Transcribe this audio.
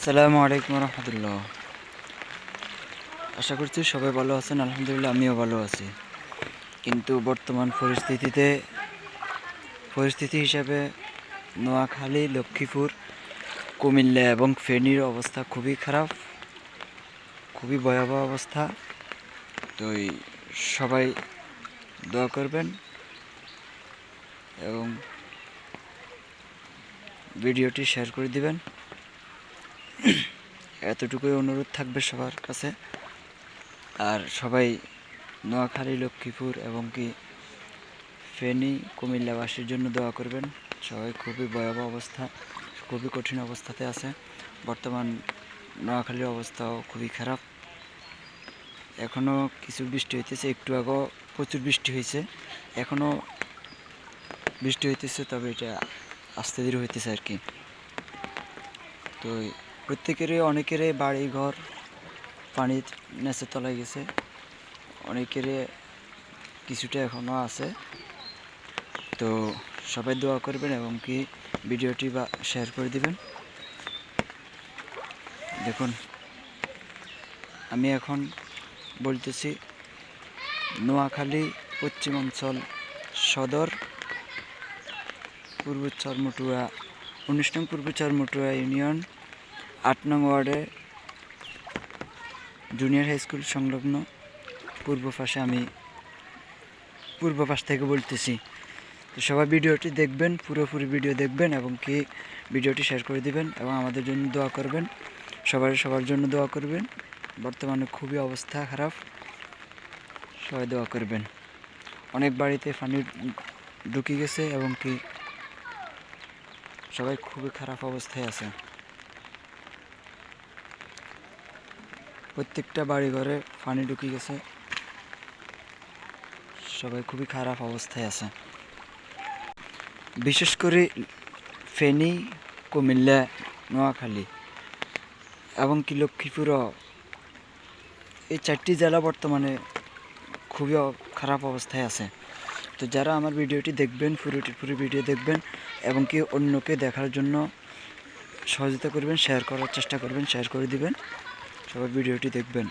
আসসালামু আলাইকুম রহমতুল্লাহ। আশা করছি সবাই ভালো আছেন। আলহামদুলিল্লাহ আমিও ভালো আছি। কিন্তু বর্তমান পরিস্থিতি হিসাবে নোয়াখালী, লক্ষ্মীপুর, কুমিল্লা এবং ফেনীর অবস্থা খুবই খারাপ, খুবই ভয়াবহ অবস্থা। তো সবাই দোয়া করবেন এবং ভিডিওটি শেয়ার করে দিবেন। এতটুকুই অনুরোধ থাকবে সবার কাছে। আর সবাই নোয়াখালী, লক্ষ্মীপুর এবং কি ফেনী, কুমিল্লাবাসীর জন্য দোয়া করবেন। সবাই খুবই ভয়াবহ অবস্থা, খুবই কঠিন অবস্থাতে আছে। বর্তমান নোয়াখালীর অবস্থাও খুবই খারাপ। এখনও কিছু বৃষ্টি হইতেছে, একটু আগেও প্রচুর বৃষ্টি হয়েছে, এখনও বৃষ্টি হইতেছে, তবে এটা আস্তে ধীরে হইতেছে আর কি। তো অনেকেরই বাড়ি ঘর পানির নিচে তলায় গেছে, অনেকের কিছুটা এখনও আছে। তো সবাই দোয়া করবেন এবং কি ভিডিওটি শেয়ার করে দিবেন। দেখুন, আমি এখন বলতেছি নোয়াখালী পশ্চিমাঞ্চল সদর পূর্ব চরমটুয়া 19 নং পূর্ব চরমটুয়া ইউনিয়ন 8 নং ওয়ার্ডে জুনিয়র হাই স্কুল সংলগ্ন পূর্ব পাশ থেকে বলতেছি। তো সবাই ভিডিওটি দেখবেন, পুরোপুরি ভিডিও দেখবেন এবং কি ভিডিওটি শেয়ার করে দিবেন এবং আমাদের জন্য দোয়া করবেন। সবার জন্য দোয়া করবেন। বর্তমানে খুবই অবস্থা খারাপ, সবাই দোয়া করবেন। অনেক বাড়িতে পানি ঢুকে গেছে এবং কি সবাই খুবই খারাপ অবস্থায় আছে। প্রত্যেকটা বাড়ি ঘরে পানি ঢুকে গেছে, সবাই খুবই খারাপ অবস্থায় আছে। বিশেষ করে ফেনী, কুমিল্লা, নোয়াখালী এবং কি লক্ষ্মীপুরও, এই 4টি জেলা বর্তমানে খুবই খারাপ অবস্থায় আছে। তো যারা আমার ভিডিওটি দেখবেন, পুরো ভিডিও দেখবেন এবং কি অন্যকে দেখার জন্য সহযোগিতা করবেন, শেয়ার করার চেষ্টা করবেন, শেয়ার করে দিবেন। সবাই ভিডিওটি দেখবেন।